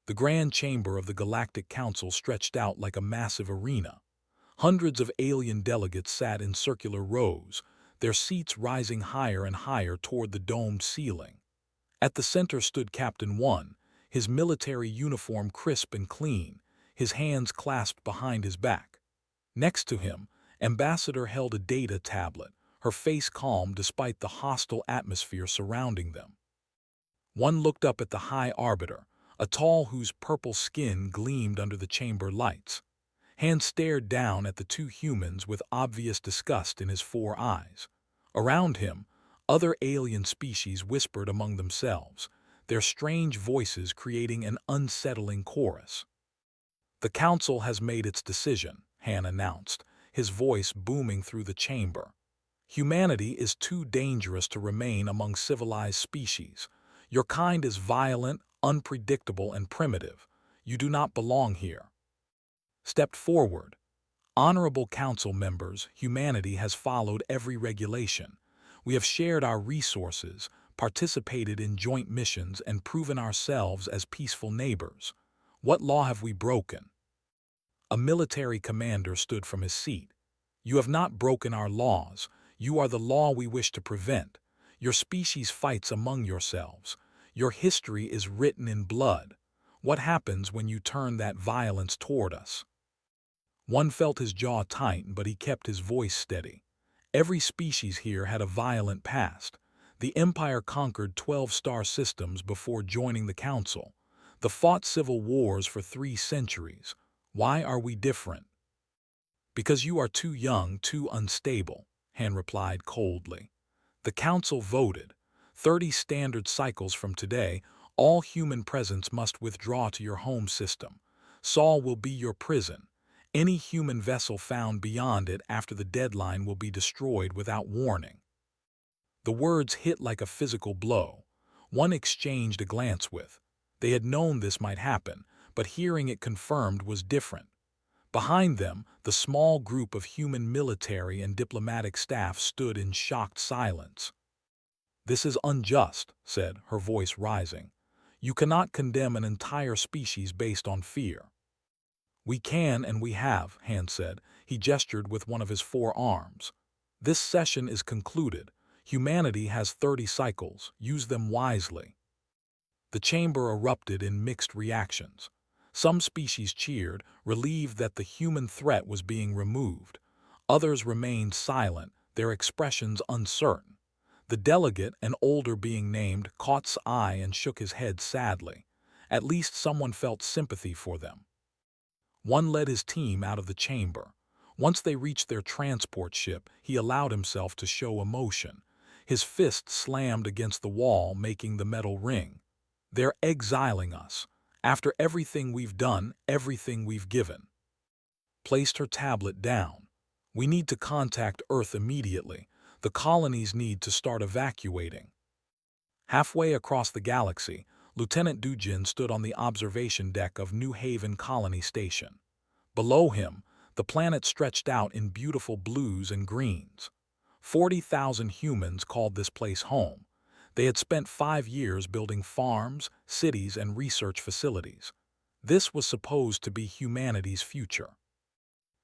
The grand chamber of the Galactic Council stretched out like a massive arena. Hundreds of alien delegates sat in circular rows, their seats rising higher and higher toward the domed ceiling. At the center stood Captain One, his military uniform crisp and clean, his hands clasped behind his back. Next to him, Ambassador held a data tablet, her face calm despite the hostile atmosphere surrounding them. One looked up at the High Arbiter, a tall whose purple skin gleamed under the chamber lights. Hand stared down at the two humans with obvious disgust in his four eyes. Around him, other alien species whispered among themselves, their strange voices creating an unsettling chorus. "The Council has made its decision," Han announced, his voice booming through the chamber. "Humanity is too dangerous to remain among civilized species. Your kind is violent, unpredictable, and primitive. You do not belong here." Stepped forward. "Honorable Council members, humanity has followed every regulation. We have shared our resources, participated in joint missions, and proven ourselves as peaceful neighbors. What law have we broken?" A military commander stood from his seat. "You have not broken our laws. You are the law we wish to prevent. Your species fights among yourselves. Your history is written in blood. What happens when you turn that violence toward us?" One felt his jaw tighten, but he kept his voice steady. Every species here had a violent past. The Empire conquered 12 star systems before joining the Council. They fought civil wars for 3 centuries. Why are we different? "Because you are too young, too unstable," Han replied coldly. "The Council voted. 30 standard cycles from today, all human presence must withdraw to your home system. Sol will be your prison. Any human vessel found beyond it after the deadline will be destroyed without warning." The words hit like a physical blow. One exchanged a glance with. They had known this might happen, but hearing it confirmed was different. Behind them, the small group of human military and diplomatic staff stood in shocked silence. "This is unjust," said, her voice rising. "You cannot condemn an entire species based on fear." "We can and we have," Han said. He gestured with one of his 4 arms. "This session is concluded. Humanity has 30 cycles. Use them wisely." The chamber erupted in mixed reactions. Some species cheered, relieved that the human threat was being removed. Others remained silent, their expressions uncertain. The delegate, an older being named, caught his eye and shook his head sadly. At least someone felt sympathy for them. One led his team out of the chamber. Once they reached their transport ship, he allowed himself to show emotion. His fist slammed against the wall, making the metal ring. "They're exiling us. After everything we've done, everything we've given." Placed her tablet down. "We need to contact Earth immediately. The colonies need to start evacuating." Halfway across the galaxy, Lieutenant Dujin stood on the observation deck of New Haven Colony Station. Below him, the planet stretched out in beautiful blues and greens. 40,000 humans called this place home. They had spent 5 years building farms, cities, and research facilities. This was supposed to be humanity's future.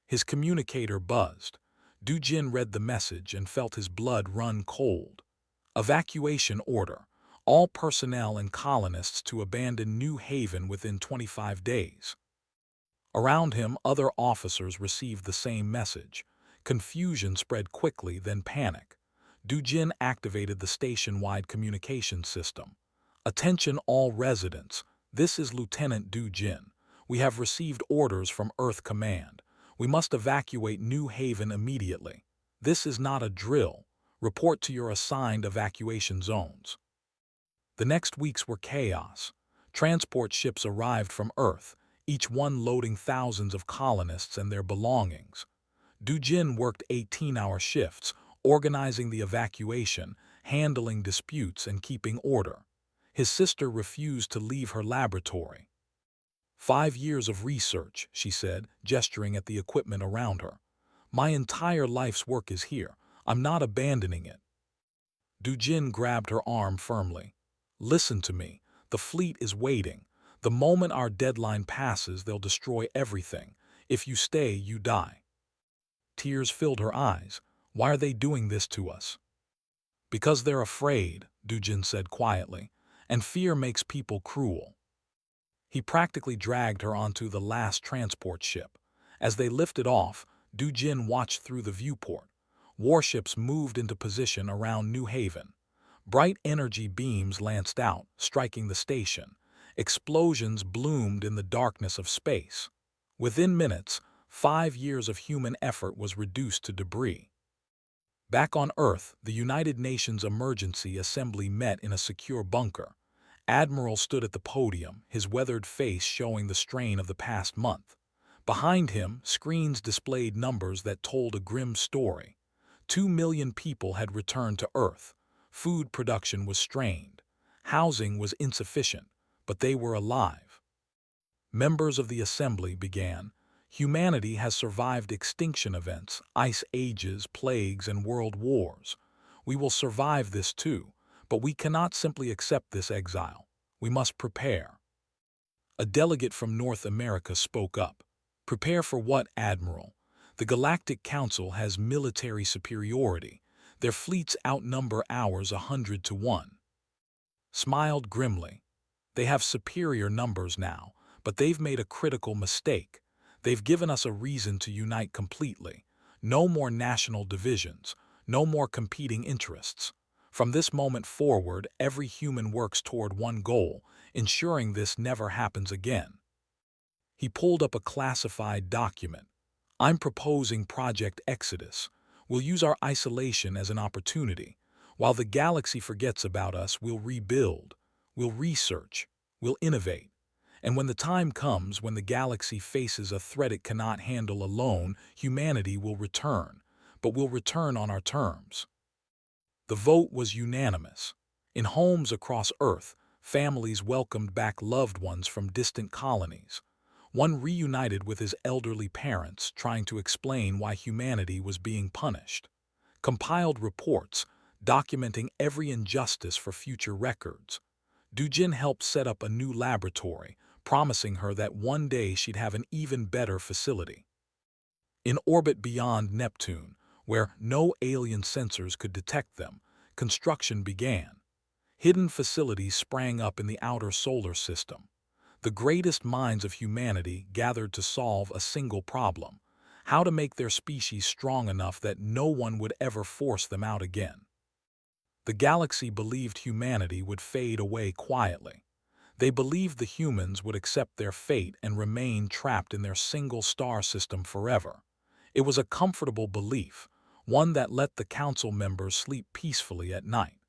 His communicator buzzed. Dujin read the message and felt his blood run cold. "Evacuation order. All personnel and colonists to abandon New Haven within 25 days. Around him, other officers received the same message. Confusion spread quickly, then panic. Dujin activated the station-wide communication system. "Attention all residents. This is Lieutenant Dujin. We have received orders from Earth Command. We must evacuate New Haven immediately. This is not a drill. Report to your assigned evacuation zones." The next weeks were chaos. Transport ships arrived from Earth, each one loading thousands of colonists and their belongings. Dujin worked 18-hour shifts, organizing the evacuation, handling disputes, and keeping order. His sister refused to leave her laboratory. 5 years of research," she said, gesturing at the equipment around her. "My entire life's work is here. I'm not abandoning it." Dujin grabbed her arm firmly. "Listen to me. The fleet is waiting. The moment our deadline passes, they'll destroy everything. If you stay, you die." Tears filled her eyes. "Why are they doing this to us?" "Because they're afraid," Dujin said quietly, "and fear makes people cruel." He practically dragged her onto the last transport ship. As they lifted off, Dujin watched through the viewport. Warships moved into position around New Haven. Bright energy beams lanced out, striking the station. Explosions bloomed in the darkness of space. Within minutes, 5 years of human effort was reduced to debris. Back on Earth, the United Nations Emergency Assembly met in a secure bunker. Admiral stood at the podium, his weathered face showing the strain of the past month. Behind him, screens displayed numbers that told a grim story. 2 million people had returned to Earth. Food production was strained. Housing was insufficient, but they were alive. Members of the assembly began. "Humanity has survived extinction events, ice ages, plagues, and world wars. We will survive this too, but we cannot simply accept this exile. We must prepare." A delegate from North America spoke up. "Prepare for what, Admiral? The Galactic Council has military superiority. Their fleets outnumber ours 100 to 1. Smiled grimly. "They have superior numbers now, but they've made a critical mistake. They've given us a reason to unite completely. No more national divisions, no more competing interests. From this moment forward, every human works toward one goal, ensuring this never happens again." He pulled up a classified document. "I'm proposing Project Exodus. We'll use our isolation as an opportunity. While the galaxy forgets about us, we'll rebuild, we'll research, we'll innovate. And when the time comes, when the galaxy faces a threat it cannot handle alone, humanity will return, but we'll return on our terms." The vote was unanimous. In homes across Earth, families welcomed back loved ones from distant colonies. One reunited with his elderly parents, trying to explain why humanity was being punished. Compiled reports, documenting every injustice for future records. Dujin helped set up a new laboratory, promising her that one day she'd have an even better facility. In orbit beyond Neptune, where no alien sensors could detect them, construction began. Hidden facilities sprang up in the outer solar system. The greatest minds of humanity gathered to solve a single problem: how to make their species strong enough that no one would ever force them out again. The galaxy believed humanity would fade away quietly. They believed the humans would accept their fate and remain trapped in their single star system forever. It was a comfortable belief, one that let the council members sleep peacefully at night.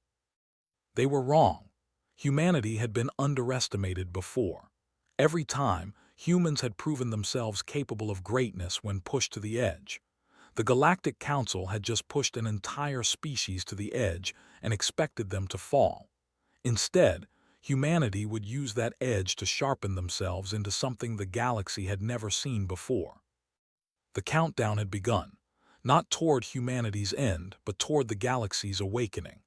They were wrong. Humanity had been underestimated before. Every time, humans had proven themselves capable of greatness when pushed to the edge. The Galactic Council had just pushed an entire species to the edge and expected them to fall. Instead, humanity would use that edge to sharpen themselves into something the galaxy had never seen before. The countdown had begun, not toward humanity's end, but toward the galaxy's awakening.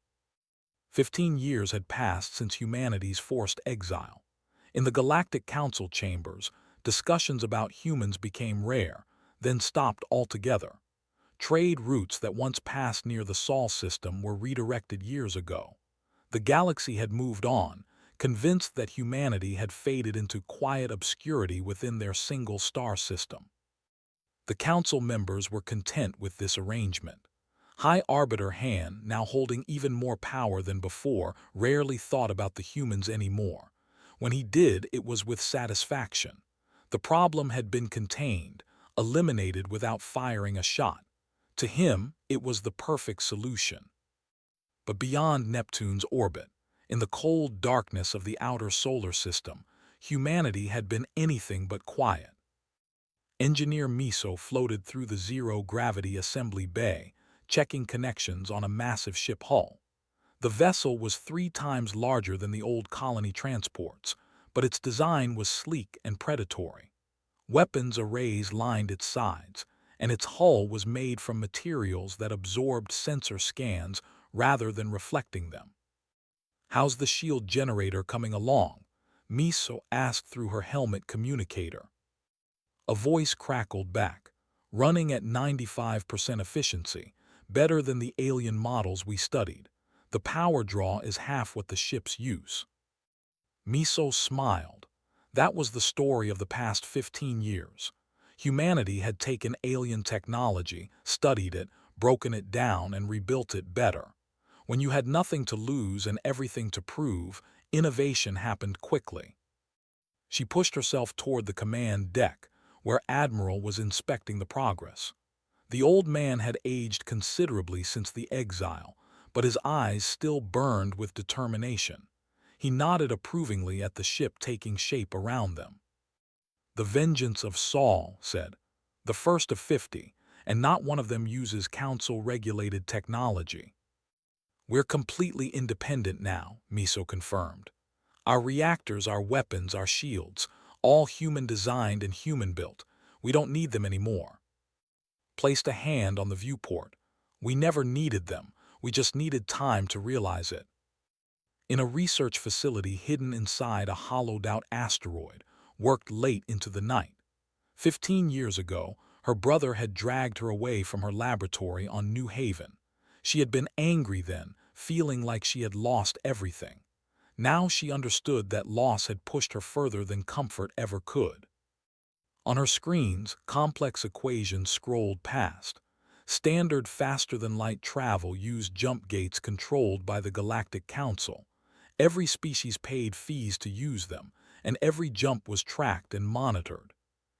15 years had passed since humanity's forced exile. In the Galactic Council chambers, discussions about humans became rare, then stopped altogether. Trade routes that once passed near the Sol system were redirected years ago. The galaxy had moved on, convinced that humanity had faded into quiet obscurity within their single star system. The council members were content with this arrangement. High Arbiter Han, now holding even more power than before, rarely thought about the humans anymore. When he did, it was with satisfaction. The problem had been contained, eliminated without firing a shot. To him, it was the perfect solution. But beyond Neptune's orbit, in the cold darkness of the outer solar system, humanity had been anything but quiet. Engineer Miso floated through the zero-gravity assembly bay, checking connections on a massive ship hull. The vessel was 3 times larger than the old colony transports, but its design was sleek and predatory. Weapons arrays lined its sides, and its hull was made from materials that absorbed sensor scans rather than reflecting them. "How's the shield generator coming along?" Miso asked through her helmet communicator. A voice crackled back. Running at 95% efficiency, better than the alien models we studied. The power draw is half what the ship's use. Miso smiled. That was the story of the past 15 years. Humanity had taken alien technology, studied it, broken it down, and rebuilt it better. When you had nothing to lose and everything to prove, innovation happened quickly. She pushed herself toward the command deck, where Admiral was inspecting the progress. The old man had aged considerably since the exile, but his eyes still burned with determination. He nodded approvingly at the ship taking shape around them. "The vengeance of Saul," said. "The first of 50, and not one of them uses council-regulated technology." "We're completely independent now," Miso confirmed. "Our reactors, our weapons, our shields, all human-designed and human-built. We don't need them anymore." Placed a hand on the viewport. "We never needed them. We just needed time to realize it." In a research facility hidden inside a hollowed-out asteroid, worked late into the night. 15 years ago, her brother had dragged her away from her laboratory on New Haven. She had been angry then, feeling like she had lost everything. Now she understood that loss had pushed her further than comfort ever could. On her screens, complex equations scrolled past. Standard faster-than-light travel used jump gates controlled by the Galactic Council. Every species paid fees to use them, and every jump was tracked and monitored.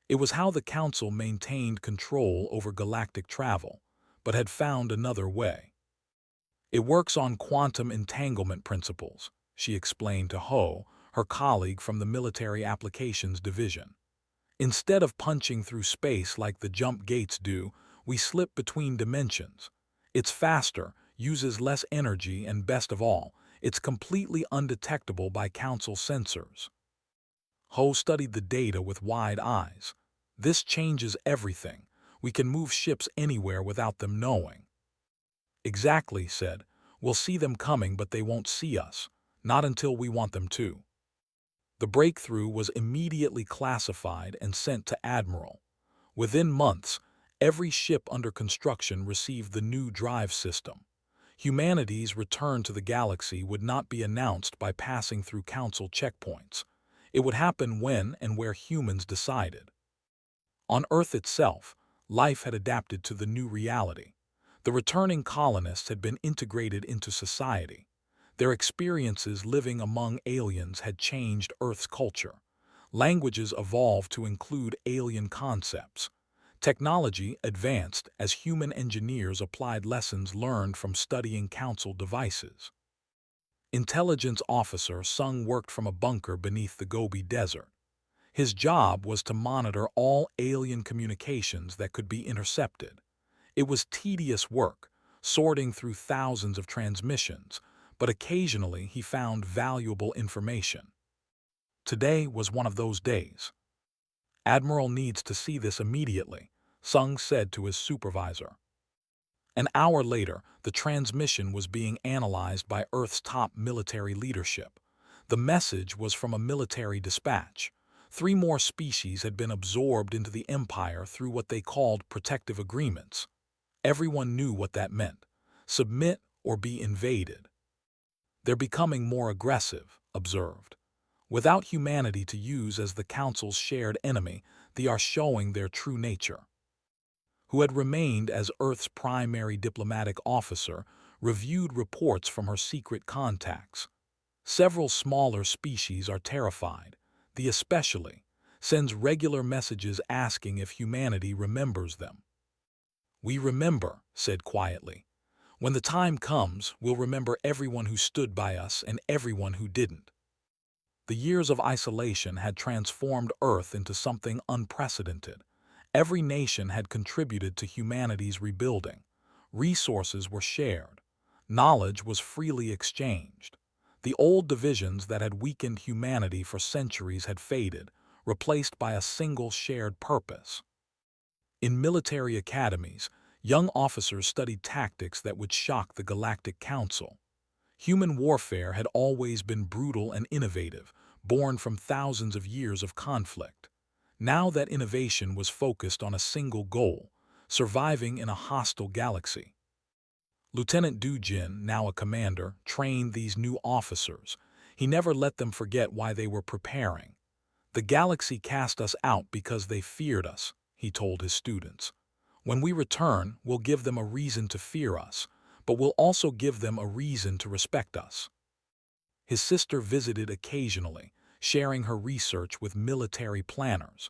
It was how the Council maintained control over galactic travel, but had found another way. "It works on quantum entanglement principles," she explained to Ho, her colleague from the Military Applications Division. "Instead of punching through space like the jump gates do, we slip between dimensions. It's faster, uses less energy, and best of all, it's completely undetectable by Council sensors." Ho studied the data with wide eyes. "This changes everything. We can move ships anywhere without them knowing." "Exactly," said. "We'll see them coming, but they won't see us. Not until we want them to." The breakthrough was immediately classified and sent to Admiral. Within months, every ship under construction received the new drive system. Humanity's return to the galaxy would not be announced by passing through Council checkpoints. It would happen when and where humans decided. On Earth itself, life had adapted to the new reality. The returning colonists had been integrated into society. Their experiences living among aliens had changed Earth's culture. Languages evolved to include alien concepts. Technology advanced as human engineers applied lessons learned from studying Council devices. Intelligence Officer Sung worked from a bunker beneath the Gobi Desert. His job was to monitor all alien communications that could be intercepted. It was tedious work, sorting through thousands of transmissions, but occasionally he found valuable information. Today was one of those days. "Admiral needs to see this immediately," Sung said to his supervisor. An hour later, the transmission was being analyzed by Earth's top military leadership. The message was from a military dispatch. 3 more species had been absorbed into the Empire through what they called protective agreements. Everyone knew what that meant: submit or be invaded. "They're becoming more aggressive," observed. "Without humanity to use as the Council's shared enemy, they are showing their true nature." Who had remained as Earth's primary diplomatic officer, reviewed reports from her secret contacts. "Several smaller species are terrified. The especially sends regular messages asking if humanity remembers them." "We remember," said quietly. "When the time comes, we'll remember everyone who stood by us and everyone who didn't." The years of isolation had transformed Earth into something unprecedented. Every nation had contributed to humanity's rebuilding. Resources were shared. Knowledge was freely exchanged. The old divisions that had weakened humanity for centuries had faded, replaced by a single shared purpose. In military academies, young officers studied tactics that would shock the Galactic Council. Human warfare had always been brutal and innovative, born from thousands of years of conflict. Now that innovation was focused on a single goal, surviving in a hostile galaxy. Lieutenant Du Jin, now a commander, trained these new officers. He never let them forget why they were preparing. "The galaxy cast us out because they feared us," he told his students. "When we return, we'll give them a reason to fear us, but we'll also give them a reason to respect us." His sister visited occasionally, sharing her research with military planners.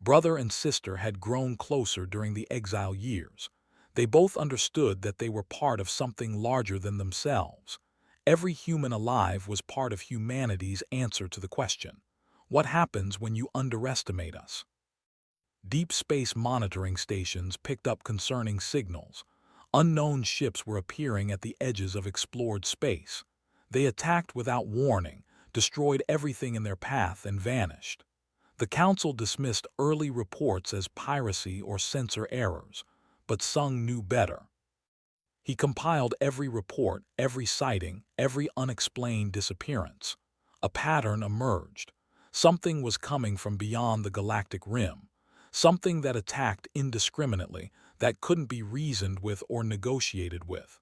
Brother and sister had grown closer during the exile years. They both understood that they were part of something larger than themselves. Every human alive was part of humanity's answer to the question, what happens when you underestimate us? Deep space monitoring stations picked up concerning signals. Unknown ships were appearing at the edges of explored space. They attacked without warning, destroyed everything in their path, and vanished. The Council dismissed early reports as piracy or sensor errors, but Sung knew better. He compiled every report, every sighting, every unexplained disappearance. A pattern emerged. Something was coming from beyond the galactic rim, something that attacked indiscriminately, that couldn't be reasoned with or negotiated with,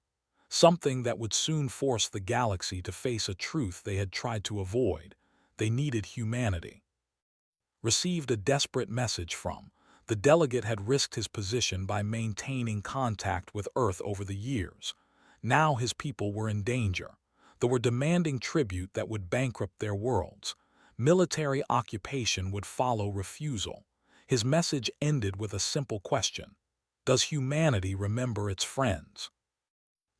something that would soon force the galaxy to face a truth they had tried to avoid. They needed humanity. Received a desperate message from. The delegate had risked his position by maintaining contact with Earth over the years. Now his people were in danger. They were demanding tribute that would bankrupt their worlds. Military occupation would follow refusal. His message ended with a simple question: does humanity remember its friends?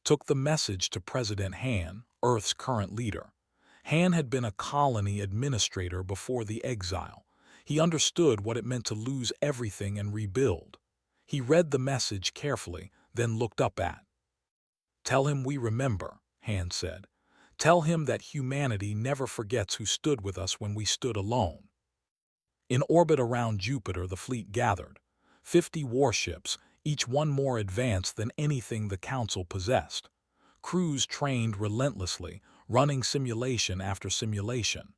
Took the message to President Han, Earth's current leader. Han had been a colony administrator before the exile. He understood what it meant to lose everything and rebuild. He read the message carefully, then looked up at. "Tell him we remember," Han said. "Tell him that humanity never forgets who stood with us when we stood alone." In orbit around Jupiter, the fleet gathered. 50 warships, each one more advanced than anything the Council possessed. Crews trained relentlessly, running simulation after simulation.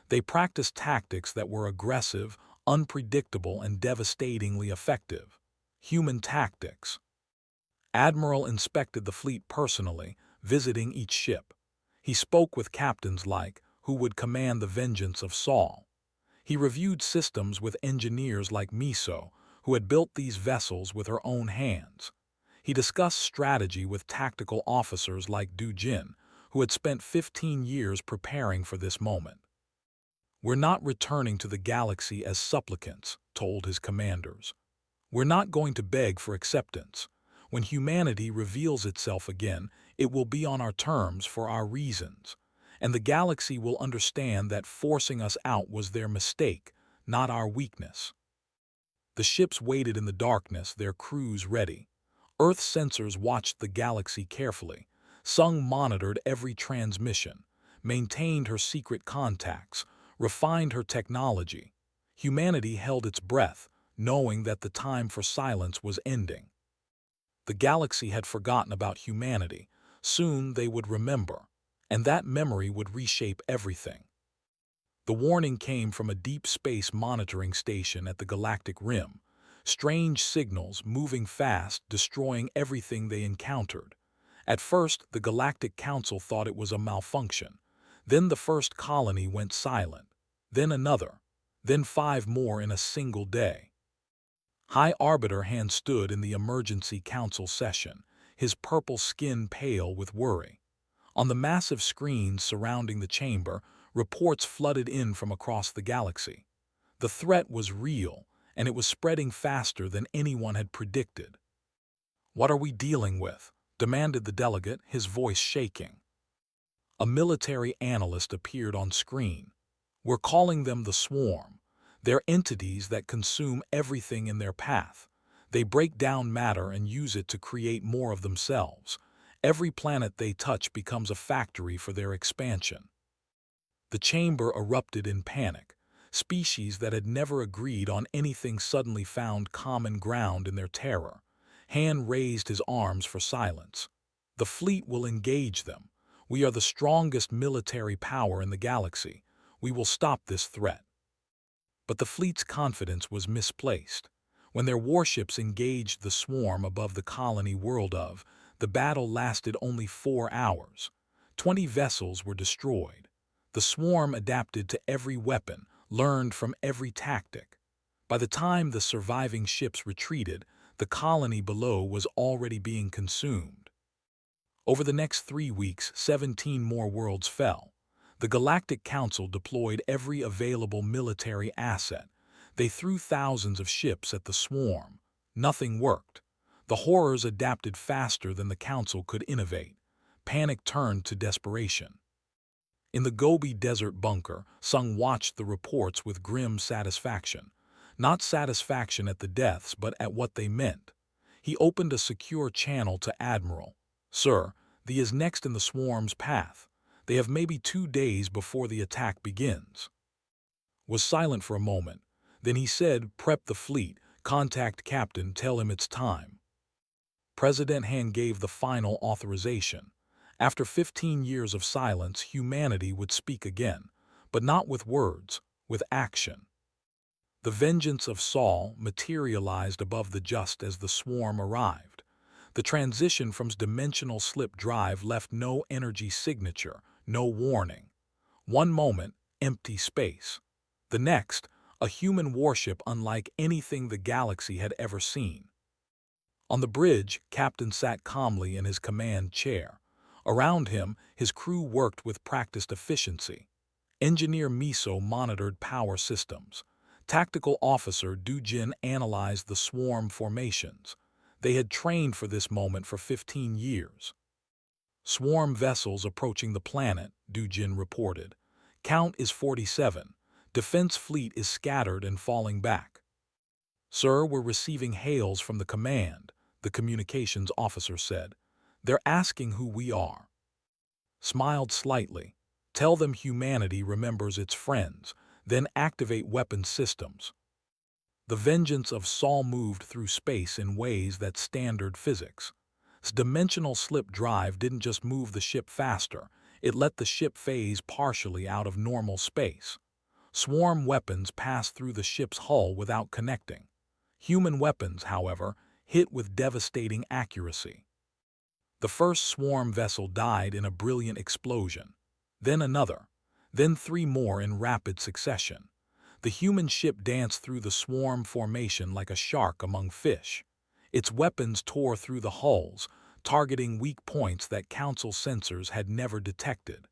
They practiced tactics that were aggressive, unpredictable, and devastatingly effective. Human tactics. Admiral inspected the fleet personally, visiting each ship. He spoke with captains like, who would command the vengeance of Saul. He reviewed systems with engineers like Miso, who had built these vessels with her own hands. He discussed strategy with tactical officers like Du Jin, who had spent 15 years preparing for this moment. "We're not returning to the galaxy as supplicants," told his commanders. "We're not going to beg for acceptance. When humanity reveals itself again, it will be on our terms for our reasons. And the galaxy will understand that forcing us out was their mistake, not our weakness." The ships waited in the darkness, their crews ready. Earth sensors watched the galaxy carefully. Sung monitored every transmission, maintained her secret contacts, refined her technology. Humanity held its breath, knowing that the time for silence was ending. The galaxy had forgotten about humanity. Soon they would remember, and that memory would reshape everything. The warning came from a deep space monitoring station at the galactic rim. Strange signals, moving fast, destroying everything they encountered. At first, the Galactic Council thought it was a malfunction. Then the first colony went silent. Then another. Then 5 more in a single day. High Arbiter Han stood in the Emergency Council session, his purple skin pale with worry. On the massive screens surrounding the chamber, reports flooded in from across the galaxy. The threat was real, and it was spreading faster than anyone had predicted. "What are we dealing with?" demanded the delegate, his voice shaking. A military analyst appeared on screen. "We're calling them the Swarm. They're entities that consume everything in their path. They break down matter and use it to create more of themselves. Every planet they touch becomes a factory for their expansion." The chamber erupted in panic. Species that had never agreed on anything suddenly found common ground in their terror. Han raised his arms for silence. "The fleet will engage them. We are the strongest military power in the galaxy. We will stop this threat. But the fleet's confidence was misplaced. When their warships engaged the swarm above the colony world of, the battle lasted only 4 hours. 20 vessels were destroyed. The swarm adapted to every weapon, learned from every tactic. By the time the surviving ships retreated, the colony below was already being consumed. Over the next 3 weeks, 17 more worlds fell. The Galactic Council deployed every available military asset. They threw thousands of ships at the swarm. Nothing worked. The horrors adapted faster than the Council could innovate. Panic turned to desperation. In the Gobi Desert bunker, Sung watched the reports with grim satisfaction. Not satisfaction at the deaths, but at what they meant. He opened a secure channel to Admiral. "Sir, the is next in the swarm's path. They have maybe 2 days before the attack begins." Was silent for a moment. Then he said, "Prep the fleet. Contact Captain, tell him it's time." President Han gave the final authorization. After 15 years of silence, humanity would speak again, but not with words, with action. The vengeance of Saul materialized above the just as the swarm arrived. The transition from dimensional slip drive left no energy signature, no warning. One moment, empty space. The next, a human warship unlike anything the galaxy had ever seen. On the bridge, Captain sat calmly in his command chair. Around him, his crew worked with practiced efficiency. Engineer Miso monitored power systems. Tactical Officer Dujin analyzed the swarm formations. They had trained for this moment for 15 years. "Swarm vessels approaching the planet," Dujin reported. "Count is 47. Defense fleet is scattered and falling back." "Sir, we're receiving hails from the command," the communications officer said. "They're asking who we are." Smiled slightly. "Tell them humanity remembers its friends, then activate weapon systems." The vengeance of Saul moved through space in ways that standard physics. Dimensional slip drive didn't just move the ship faster, it let the ship phase partially out of normal space. Swarm weapons passed through the ship's hull without connecting. Human weapons, however, hit with devastating accuracy. The first swarm vessel died in a brilliant explosion. Then another. Then 3 more in rapid succession. The human ship danced through the swarm formation like a shark among fish. Its weapons tore through the hulls, targeting weak points that Council sensors had never detected.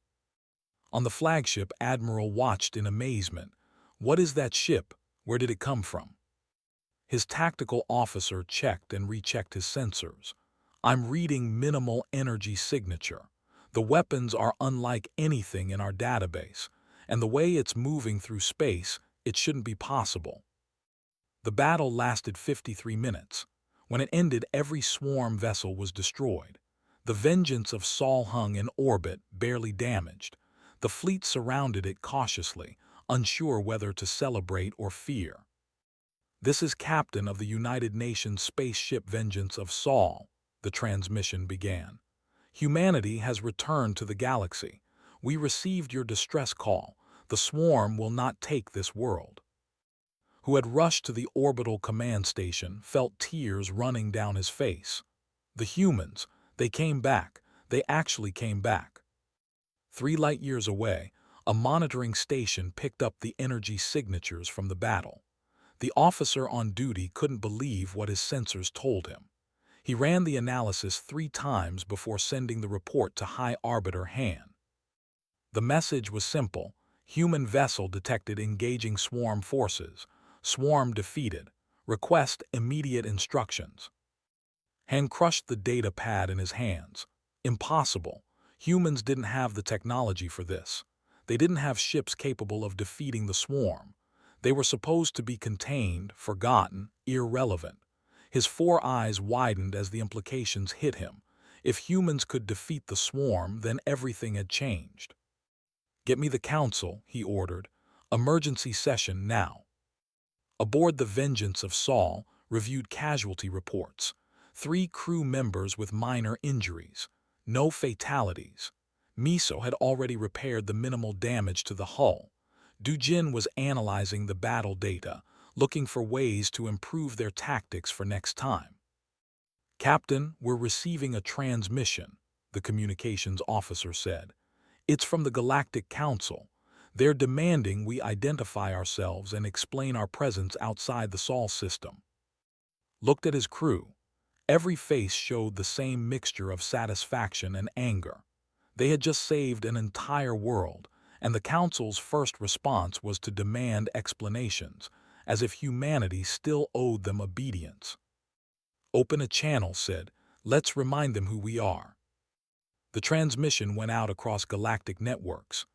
On the flagship, Admiral watched in amazement. "What is that ship? Where did it come from?" His tactical officer checked and rechecked his sensors. "I'm reading minimal energy signature. The weapons are unlike anything in our database, and the way it's moving through space, it shouldn't be possible." The battle lasted 53 minutes. When it ended, every swarm vessel was destroyed. The vengeance of Saul hung in orbit, barely damaged. The fleet surrounded it cautiously, unsure whether to celebrate or fear. "This is Captain of the United Nations Spaceship Vengeance of Saul," the transmission began. "Humanity has returned to the galaxy. We received your distress call. The swarm will not take this world." Who had rushed to the orbital command station felt tears running down his face. The humans, they came back. They actually came back. 3 light-years away, a monitoring station picked up the energy signatures from the battle. The officer on duty couldn't believe what his sensors told him. He ran the analysis 3 times before sending the report to High Arbiter Han. The message was simple. Human vessel detected engaging swarm forces. Swarm defeated. Request immediate instructions. Han crushed the data pad in his hands. Impossible. Humans didn't have the technology for this. They didn't have ships capable of defeating the swarm. They were supposed to be contained, forgotten, irrelevant. His 4 eyes widened as the implications hit him. If humans could defeat the swarm, then everything had changed. "Get me the Council," he ordered. "Emergency session now." Aboard the Vengeance of Saul, reviewed casualty reports. 3 crew members with minor injuries. No fatalities. Miso had already repaired the minimal damage to the hull. Dujin was analyzing the battle data, looking for ways to improve their tactics for next time. "Captain, we're receiving a transmission," the communications officer said. "It's from the Galactic Council. They're demanding we identify ourselves and explain our presence outside the Sol system." Looked at his crew. Every face showed the same mixture of satisfaction and anger. They had just saved an entire world, and the Council's first response was to demand explanations, as if humanity still owed them obedience. "Open a channel," said. "Let's remind them who we are." The transmission went out across galactic networks.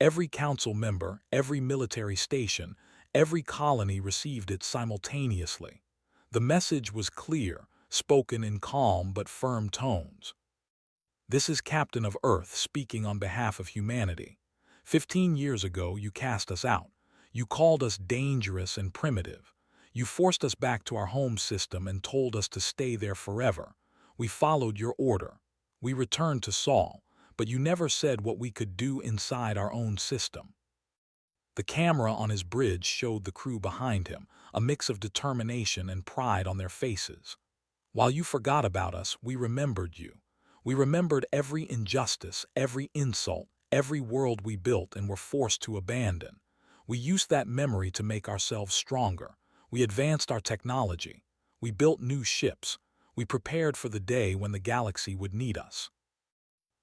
Every council member, every military station, every colony received it simultaneously. The message was clear, spoken in calm but firm tones. "This is Captain of Earth speaking on behalf of humanity. 15 years ago you cast us out. You called us dangerous and primitive. You forced us back to our home system and told us to stay there forever. We followed your order. We returned to Sol, but you never said what we could do inside our own system." The camera on his bridge showed the crew behind him, a mix of determination and pride on their faces. "While you forgot about us, we remembered you. We remembered every injustice, every insult, every world we built and were forced to abandon. We used that memory to make ourselves stronger. We advanced our technology. We built new ships. We prepared for the day when the galaxy would need us."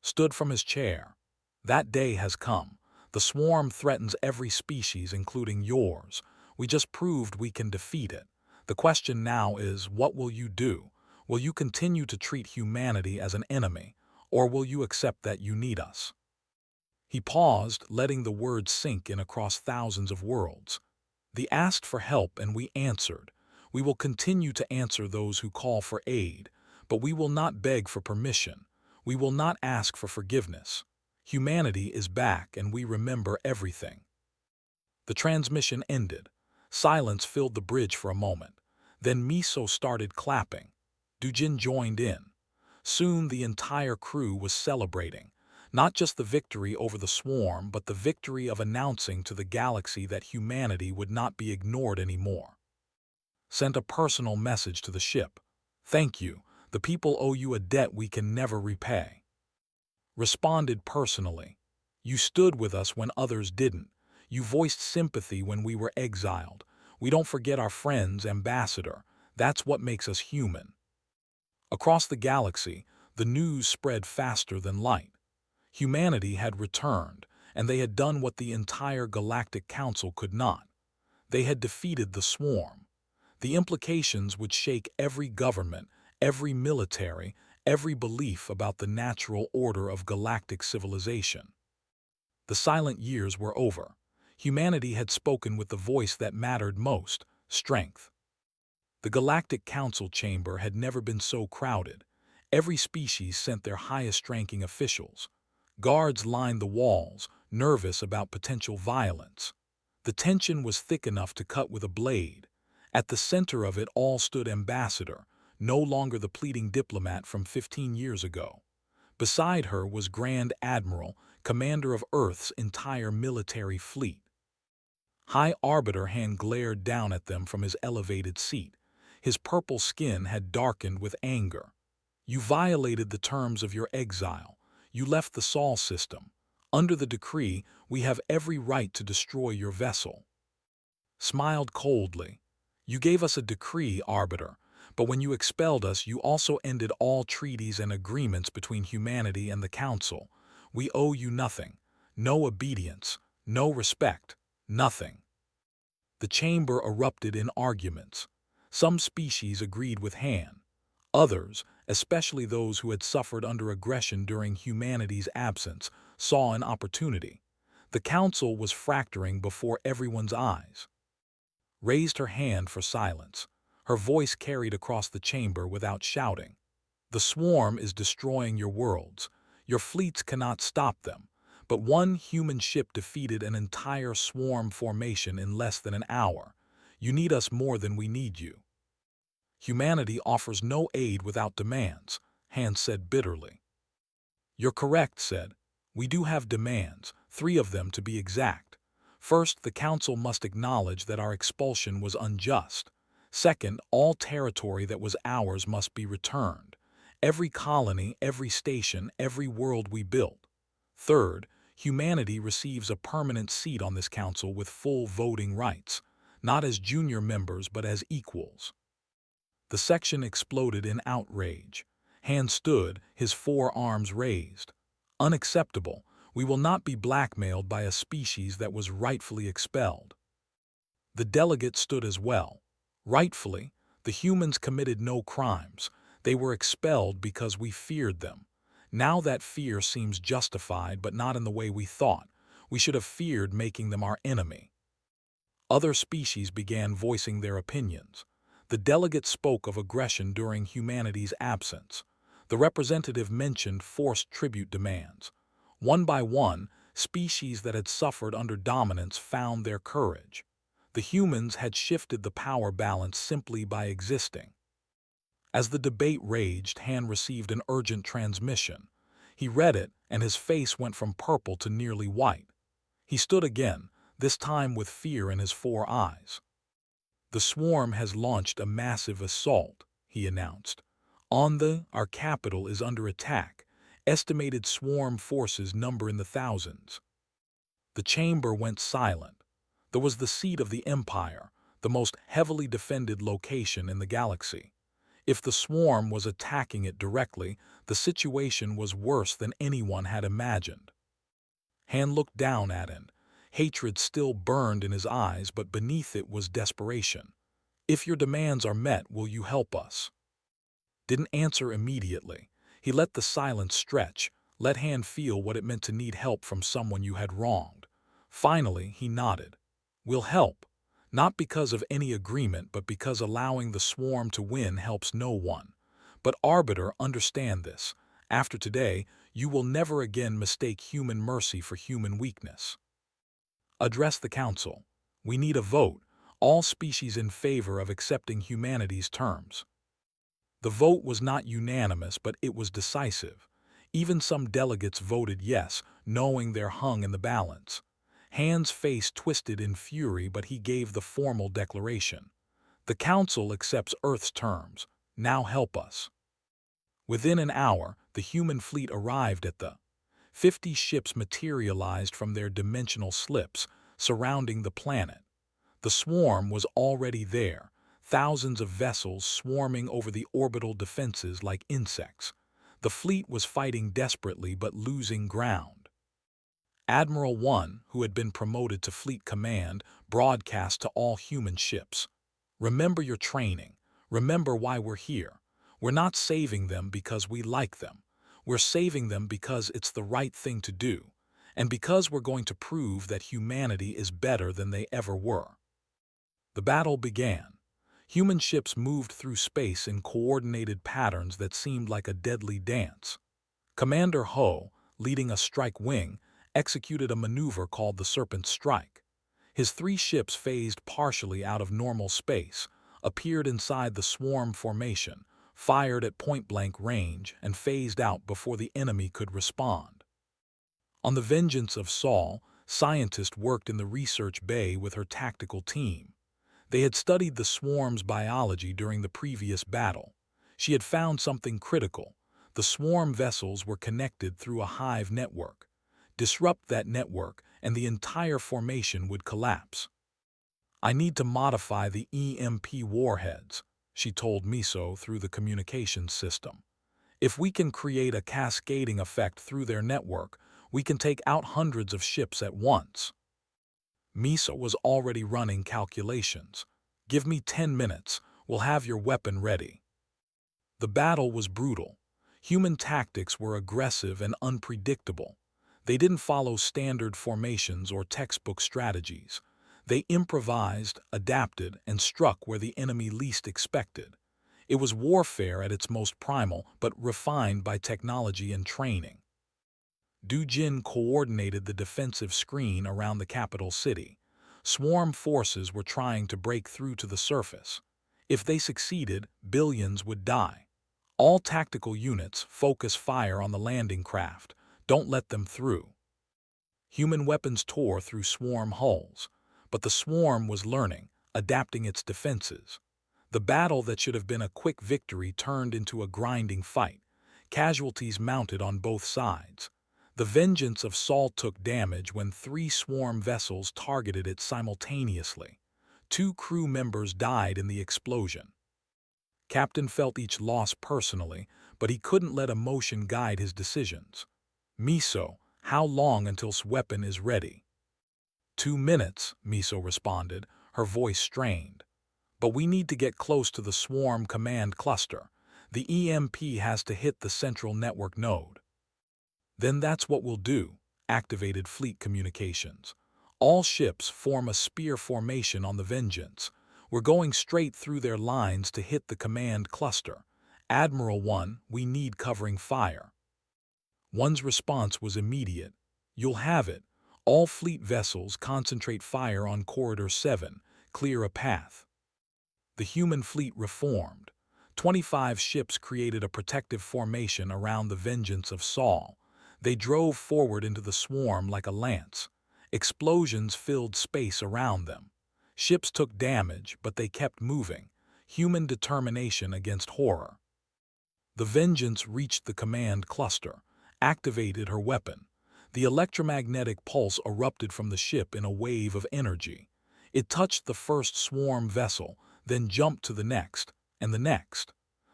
Stood from his chair. "That day has come. The swarm threatens every species, including yours. We just proved we can defeat it. The question now is, what will you do? Will you continue to treat humanity as an enemy, or will you accept that you need us?" He paused, letting the words sink in across thousands of worlds. "They asked for help and we answered. We will continue to answer those who call for aid, but we will not beg for permission. We will not ask for forgiveness. Humanity is back and we remember everything." The transmission ended. Silence filled the bridge for a moment. Then Miso started clapping. Dujin joined in. Soon the entire crew was celebrating, not just the victory over the swarm, but the victory of announcing to the galaxy that humanity would not be ignored anymore. Sent a personal message to the ship. "Thank you. The people owe you a debt we can never repay." Responded personally. "You stood with us when others didn't. You voiced sympathy when we were exiled. We don't forget our friends, Ambassador. That's what makes us human." Across the galaxy, the news spread faster than light. Humanity had returned, and they had done what the entire Galactic Council could not. They had defeated the swarm. The implications would shake every government, every military, every belief about the natural order of galactic civilization. The silent years were over. Humanity had spoken with the voice that mattered most: strength. The Galactic Council chamber had never been so crowded. Every species sent their highest-ranking officials. Guards lined the walls, nervous about potential violence. The tension was thick enough to cut with a blade. At the center of it all stood Ambassador, no longer the pleading diplomat from 15 years ago. Beside her was Grand Admiral, commander of Earth's entire military fleet. High Arbiter Han glared down at them from his elevated seat. His purple skin had darkened with anger. "You violated the terms of your exile. You left the Sol system. Under the decree, we have every right to destroy your vessel." Smiled coldly. "You gave us a decree, Arbiter, but when you expelled us, you also ended all treaties and agreements between humanity and the Council. We owe you nothing. No obedience, no respect, nothing." The chamber erupted in arguments. Some species agreed with Han. Others, especially those who had suffered under aggression during humanity's absence, saw an opportunity. The Council was fracturing before everyone's eyes. Raised her hand for silence. Her voice carried across the chamber without shouting. "The swarm is destroying your worlds. Your fleets cannot stop them. But one human ship defeated an entire swarm formation in less than an hour. You need us more than we need you." "Humanity offers no aid without demands," Han said bitterly. "You're correct," said. "We do have demands, 3 of them to be exact. First, the Council must acknowledge that our expulsion was unjust. Second, all territory that was ours must be returned. Every colony, every station, every world we built. Third, humanity receives a permanent seat on this council with full voting rights, not as junior members but as equals. The section exploded in outrage. Han stood, his forearms raised. Unacceptable. We will not be blackmailed by a species that was rightfully expelled. The delegates stood as well. Rightfully, the humans committed no crimes. They were expelled because we feared them. Now that fear seems justified, but not in the way we thought. We should have feared making them our enemy. Other species began voicing their opinions. The delegate spoke of aggression during humanity's absence. The representative mentioned forced tribute demands. One by one, species that had suffered under dominance found their courage. The humans had shifted the power balance simply by existing. As the debate raged, Han received an urgent transmission. He read it, and his face went from purple to nearly white. He stood again, this time with fear in his four eyes. "The swarm has launched a massive assault," he announced. Our capital is under attack. Estimated swarm forces number in the thousands." The chamber went silent. There was the seat of the Empire, the most heavily defended location in the galaxy. If the swarm was attacking it directly, the situation was worse than anyone had imagined. Han looked down at him. Hatred still burned in his eyes, but beneath it was desperation. "If your demands are met, will you help us?" Didn't answer immediately. He let the silence stretch, let Han feel what it meant to need help from someone you had wronged. Finally, he nodded. "We'll help. Not because of any agreement, but because allowing the swarm to win helps no one. But Arbiter, understand this. After today, you will never again mistake human mercy for human weakness. Address the Council. We need a vote, all species in favor of accepting humanity's terms." The vote was not unanimous, but it was decisive. Even some delegates voted yes, knowing they're hung in the balance. Han's face twisted in fury, but he gave the formal declaration. "The Council accepts Earth's terms. Now help us." Within an hour, the human fleet arrived at the 50 ships materialized from their dimensional slips, surrounding the planet. The swarm was already there, thousands of vessels swarming over the orbital defenses like insects. The fleet was fighting desperately but losing ground. Admiral 1, who had been promoted to fleet command, broadcast to all human ships. "Remember your training. Remember why we're here. We're not saving them because we like them. We're saving them because it's the right thing to do, and because we're going to prove that humanity is better than they ever were." The battle began. Human ships moved through space in coordinated patterns that seemed like a deadly dance. Commander Ho, leading a strike wing, executed a maneuver called the Serpent Strike. His 3 ships phased partially out of normal space, appeared inside the swarm formation, fired at point-blank range, and phased out before the enemy could respond. On the Vengeance of Saul, scientists worked in the research bay with her tactical team. They had studied the swarm's biology during the previous battle. She had found something critical. The swarm vessels were connected through a hive network. Disrupt that network, and the entire formation would collapse. "I need to modify the EMP warheads," she told Miso through the communications system. "If we can create a cascading effect through their network, we can take out hundreds of ships at once." Miso was already running calculations. "Give me 10 minutes. We'll have your weapon ready." The battle was brutal. Human tactics were aggressive and unpredictable. They didn't follow standard formations or textbook strategies. They improvised, adapted, and struck where the enemy least expected. It was warfare at its most primal, but refined by technology and training. Du Jin coordinated the defensive screen around the capital city. Swarm forces were trying to break through to the surface. If they succeeded, billions would die. "All tactical units, focus fire on the landing craft. Don't let them through." Human weapons tore through swarm hulls, but the swarm was learning, adapting its defenses. The battle that should have been a quick victory turned into a grinding fight, casualties mounted on both sides. The vengeance of Saul took damage when 3 swarm vessels targeted it simultaneously. 2 crew members died in the explosion. Captain felt each loss personally, but he couldn't let emotion guide his decisions. "Miso, how long until weapon is ready?" 2 minutes, Miso responded, her voice strained. "But we need to get close to the swarm command cluster. The EMP has to hit the central network node." "Then that's what we'll do," activated fleet communications. "All ships form a spear formation on the Vengeance. We're going straight through their lines to hit the command cluster. Admiral 1, we need covering fire." One's response was immediate. "You'll have it. All fleet vessels concentrate fire on Corridor 7, clear a path." The human fleet reformed. 25 ships created a protective formation around the Vengeance of Saul. They drove forward into the swarm like a lance. Explosions filled space around them. Ships took damage, but they kept moving. Human determination against horror. The Vengeance reached the command cluster, activated her weapon. The electromagnetic pulse erupted from the ship in a wave of energy. It touched the first swarm vessel, then jumped to the next, and the next.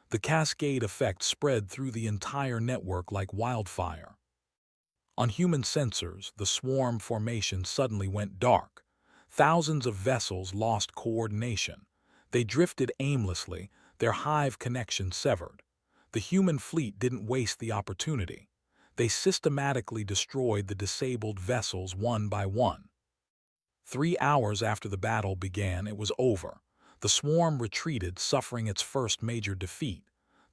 The cascade effect spread through the entire network like wildfire. On human sensors, the swarm formation suddenly went dark. Thousands of vessels lost coordination. They drifted aimlessly, their hive connection severed. The human fleet didn't waste the opportunity. They systematically destroyed the disabled vessels one by one. 3 hours after the battle began, it was over. The swarm retreated, suffering its first major defeat.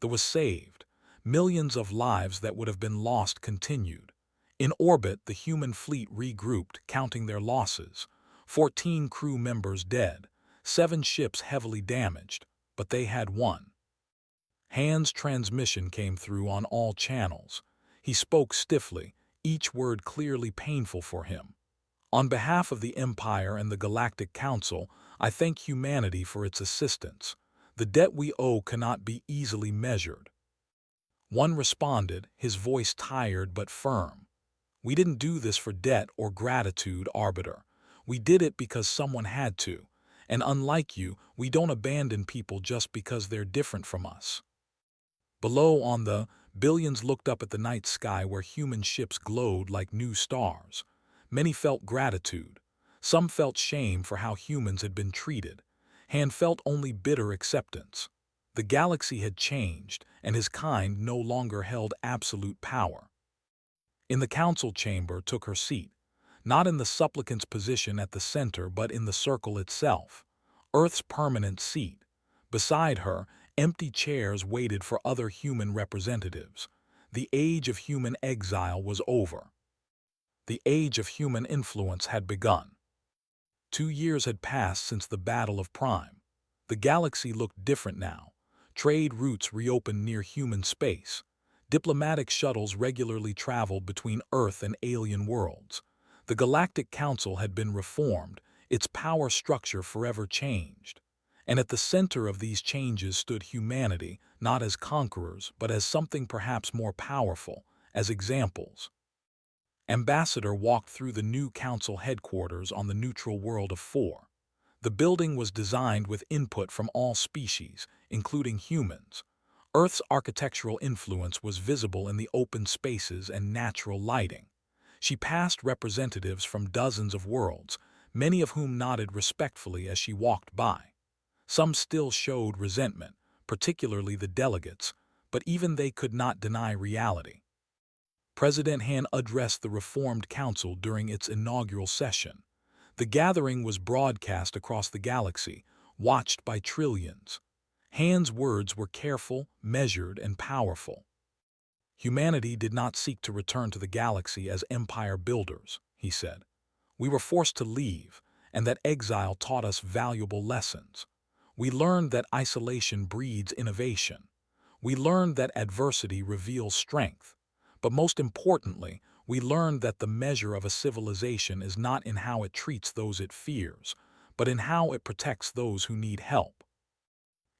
That was saved. Millions of lives that would have been lost continued. In orbit, the human fleet regrouped, counting their losses. 14 crew members dead, 7 ships heavily damaged, but they had won. Han's transmission came through on all channels. He spoke stiffly, each word clearly painful for him. "On behalf of the Empire and the Galactic Council, I thank humanity for its assistance. The debt we owe cannot be easily measured." One responded, his voice tired but firm. "We didn't do this for debt or gratitude, Arbiter. We did it because someone had to. And unlike you, we don't abandon people just because they're different from us." Below on the billions looked up at the night sky where human ships glowed like new stars. Many felt gratitude. Some felt shame for how humans had been treated. Han felt only bitter acceptance. The galaxy had changed, and his kind no longer held absolute power. In the council chamber took her seat, not in the supplicant's position at the center but in the circle itself, Earth's permanent seat. Beside her, empty chairs waited for other human representatives. The age of human exile was over. The age of human influence had begun. 2 years had passed since the Battle of Prime. The galaxy looked different now. Trade routes reopened near human space. Diplomatic shuttles regularly traveled between Earth and alien worlds. The Galactic Council had been reformed, its power structure forever changed. And at the center of these changes stood humanity, not as conquerors, but as something perhaps more powerful, as examples. Ambassador walked through the new council headquarters on the neutral world of 4. The building was designed with input from all species, including humans. Earth's architectural influence was visible in the open spaces and natural lighting. She passed representatives from dozens of worlds, many of whom nodded respectfully as she walked by. Some still showed resentment, particularly the delegates, but even they could not deny reality. President Han addressed the Reformed Council during its inaugural session. The gathering was broadcast across the galaxy, watched by trillions. Han's words were careful, measured, and powerful. "Humanity did not seek to return to the galaxy as empire builders," he said. "We were forced to leave, and that exile taught us valuable lessons. We learned that isolation breeds innovation. We learned that adversity reveals strength. But most importantly, We learned that the measure of a civilization is not in how it treats those it fears, but in how it protects those who need help.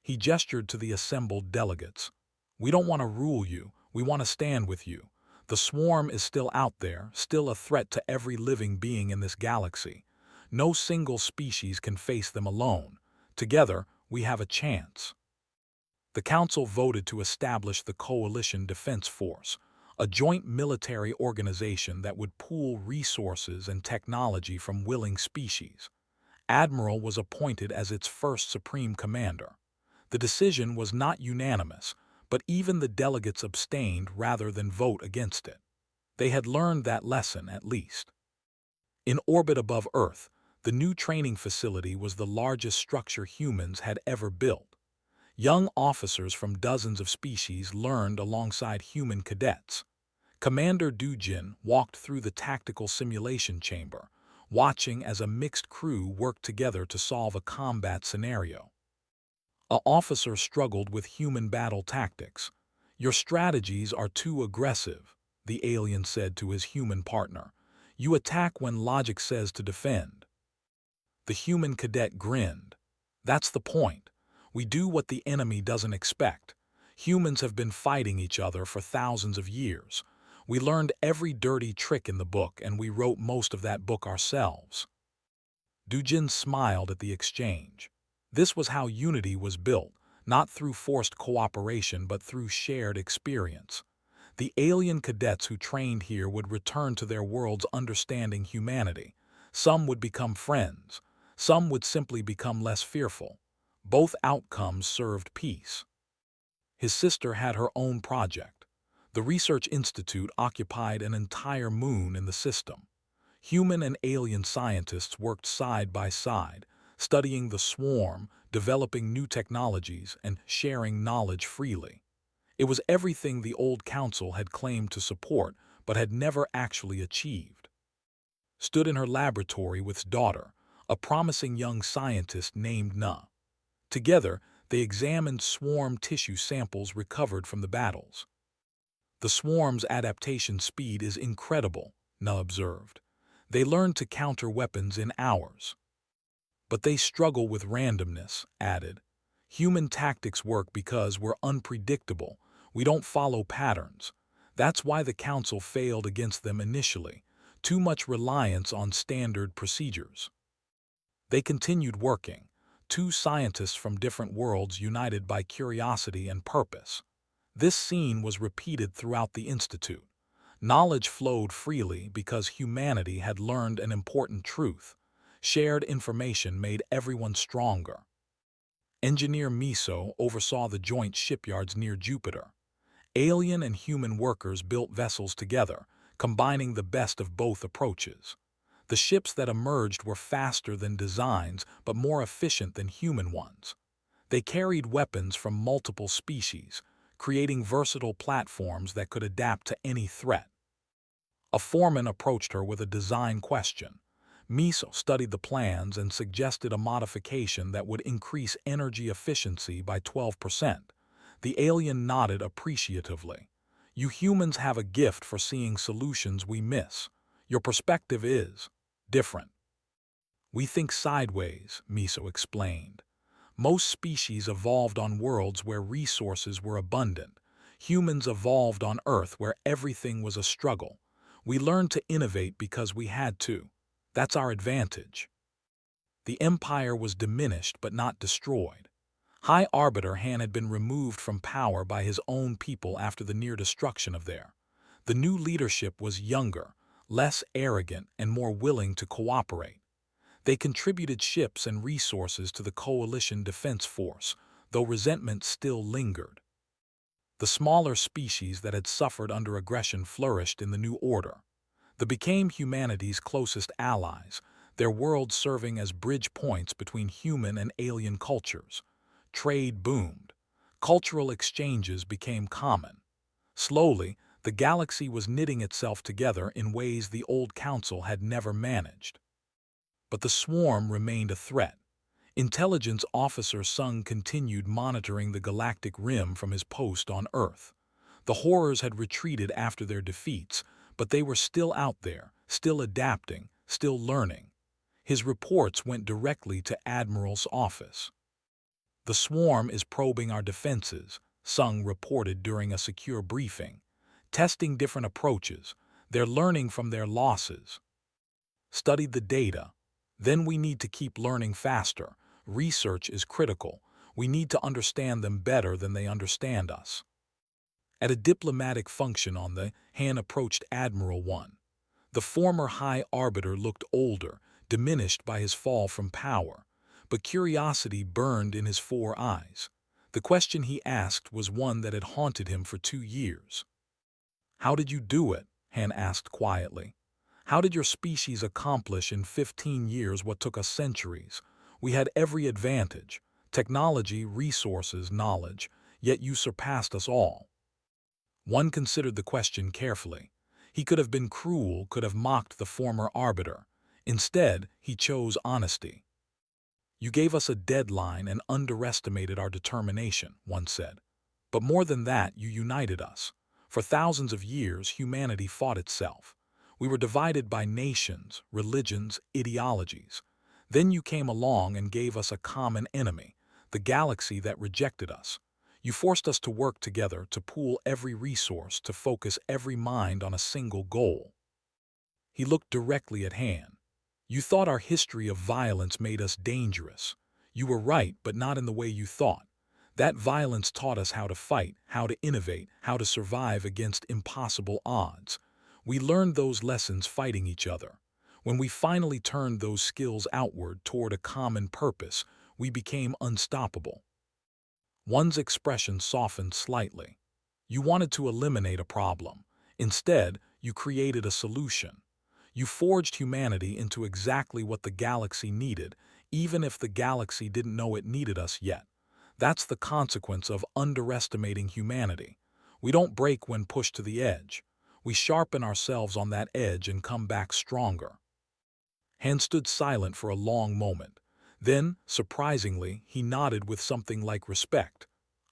He gestured to the assembled delegates. We don't want to rule you, we want to stand with you. The swarm is still out there, still a threat to every living being in this galaxy. No single species can face them alone. Together, we have a chance. The Council voted to establish the Coalition Defense Force, a joint military organization that would pool resources and technology from willing species. Admiral was appointed as its first supreme commander. The decision was not unanimous, but even the delegates abstained rather than vote against it. They had learned that lesson at least. In orbit above Earth, the new training facility was the largest structure humans had ever built. Young officers from dozens of species learned alongside human cadets. Commander Dujin walked through the tactical simulation chamber, watching as a mixed crew worked together to solve a combat scenario. An officer struggled with human battle tactics. Your strategies are too aggressive, the alien said to his human partner. You attack when logic says to defend. The human cadet grinned. That's the point. We do what the enemy doesn't expect. Humans have been fighting each other for thousands of years. We learned every dirty trick in the book, and we wrote most of that book ourselves. Dujin smiled at the exchange. This was how unity was built, not through forced cooperation but through shared experience. The alien cadets who trained here would return to their worlds understanding humanity. Some would become friends. Some would simply become less fearful. Both outcomes served peace. His sister had her own project. The Research Institute occupied an entire moon in the system. Human and alien scientists worked side by side, studying the swarm, developing new technologies, and sharing knowledge freely. It was everything the old council had claimed to support but had never actually achieved. Stood in her laboratory with his daughter, a promising young scientist named Na. Together, they examined swarm tissue samples recovered from the battles. The swarm's adaptation speed is incredible, Na observed. They learn to counter weapons in hours. But they struggle with randomness, added. Human tactics work because we're unpredictable. We don't follow patterns. That's why the Council failed against them initially. Too much reliance on standard procedures. They continued working. Two scientists from different worlds united by curiosity and purpose. This scene was repeated throughout the Institute. Knowledge flowed freely because humanity had learned an important truth. Shared information made everyone stronger. Engineer Miso oversaw the joint shipyards near Jupiter. Alien and human workers built vessels together, combining the best of both approaches. The ships that emerged were faster than designs, but more efficient than human ones. They carried weapons from multiple species, creating versatile platforms that could adapt to any threat. A foreman approached her with a design question. Miso studied the plans and suggested a modification that would increase energy efficiency by 12%. The alien nodded appreciatively. You humans have a gift for seeing solutions we miss. Your perspective is different. We think sideways, Miso explained. Most species evolved on worlds where resources were abundant. Humans evolved on Earth where everything was a struggle. We learned to innovate because we had to. That's our advantage. The Empire was diminished but not destroyed. High Arbiter Han had been removed from power by his own people after the near destruction of there. The new leadership was younger, less arrogant, and more willing to cooperate. They contributed ships and resources to the Coalition Defense Force, though resentment still lingered. The smaller species that had suffered under aggression flourished in the new order. They became humanity's closest allies, their worlds serving as bridge points between human and alien cultures. Trade boomed. Cultural exchanges became common. Slowly, the galaxy was knitting itself together in ways the old council had never managed. But the swarm remained a threat. Intelligence Officer Sung continued monitoring the galactic rim from his post on Earth. The horrors had retreated after their defeats, but they were still out there, still adapting, still learning. His reports went directly to Admiral's office. "The swarm is probing our defenses," Sung reported during a secure briefing. "Testing different approaches. They're learning from their losses. Studied the data. Then we need to keep learning faster. Research is critical. We need to understand them better than they understand us." At a diplomatic function on the Han approached Admiral 1. The former High Arbiter looked older, diminished by his fall from power, but curiosity burned in his 4 eyes. The question he asked was one that had haunted him for 2 years. "How did you do it?" Han asked quietly. "How did your species accomplish in 15 years what took us centuries? We had every advantage, technology, resources, knowledge, yet you surpassed us all." One considered the question carefully. He could have been cruel, could have mocked the former arbiter. Instead, he chose honesty. "You gave us a deadline and underestimated our determination," one said. "But more than that, you united us. For thousands of years, humanity fought itself. We were divided by nations, religions, ideologies. Then you came along and gave us a common enemy, the galaxy that rejected us. You forced us to work together, to pool every resource, to focus every mind on a single goal." He looked directly at Han. "You thought our history of violence made us dangerous. You were right, but not in the way you thought. That violence taught us how to fight, how to innovate, how to survive against impossible odds. We learned those lessons fighting each other. When we finally turned those skills outward toward a common purpose, we became unstoppable." One's expression softened slightly. "You wanted to eliminate a problem. Instead, you created a solution. You forged humanity into exactly what the galaxy needed, even if the galaxy didn't know it needed us yet. That's the consequence of underestimating humanity. We don't break when pushed to the edge. We sharpen ourselves on that edge and come back stronger." Han stood silent for a long moment. Then, surprisingly, he nodded with something like respect.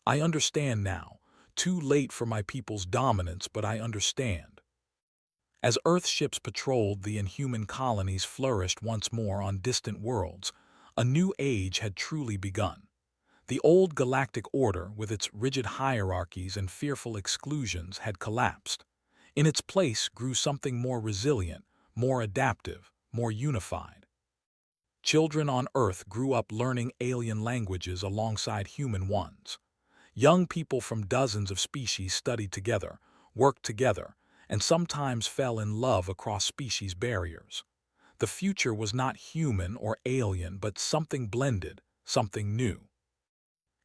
"I understand now. Too late for my people's dominance, but I understand." As Earth ships patrolled the Inhuman colonies flourished once more on distant worlds, a new age had truly begun. The old galactic order, with its rigid hierarchies and fearful exclusions, had collapsed. In its place grew something more resilient, more adaptive, more unified. Children on Earth grew up learning alien languages alongside human ones. Young people from dozens of species studied together, worked together, and sometimes fell in love across species barriers. The future was not human or alien, but something blended, something new.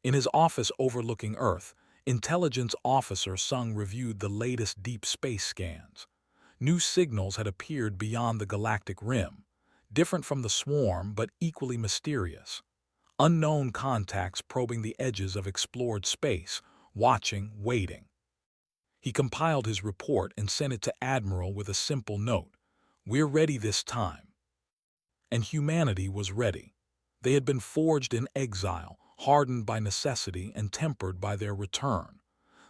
In his office overlooking Earth, Intelligence Officer Sung reviewed the latest deep space scans. New signals had appeared beyond the galactic rim, different from the swarm but equally mysterious. Unknown contacts probing the edges of explored space, watching, waiting. He compiled his report and sent it to Admiral with a simple note: "We're ready this time." And humanity was ready. They had been forged in exile, hardened by necessity and tempered by their return.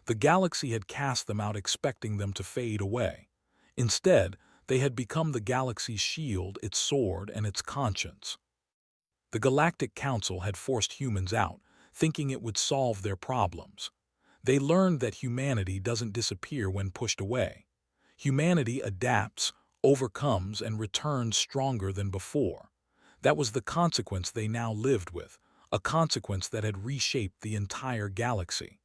The galaxy had cast them out expecting them to fade away. Instead, they had become the galaxy's shield, its sword, and its conscience. The Galactic Council had forced humans out, thinking it would solve their problems. They learned that humanity doesn't disappear when pushed away. Humanity adapts, overcomes, and returns stronger than before. That was the consequence they now lived with, a consequence that had reshaped the entire galaxy.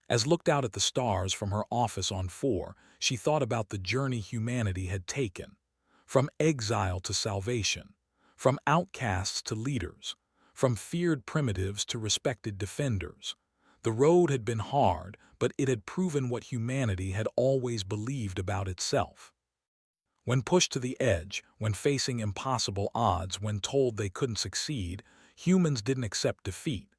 As looked out at the stars from her office on 4, she thought about the journey humanity had taken. From exile to salvation, from outcasts to leaders, from feared primitives to respected defenders. The road had been hard, but it had proven what humanity had always believed about itself. When pushed to the edge, when facing impossible odds, when told they couldn't succeed, humans didn't accept defeat.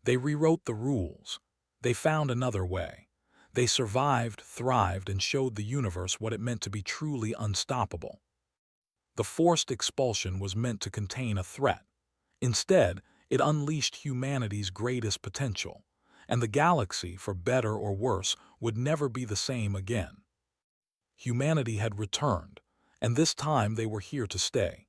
They rewrote the rules. They found another way. They survived, thrived, and showed the universe what it meant to be truly unstoppable. The forced expulsion was meant to contain a threat. Instead, it unleashed humanity's greatest potential, and the galaxy, for better or worse, would never be the same again. Humanity had returned, and this time they were here to stay.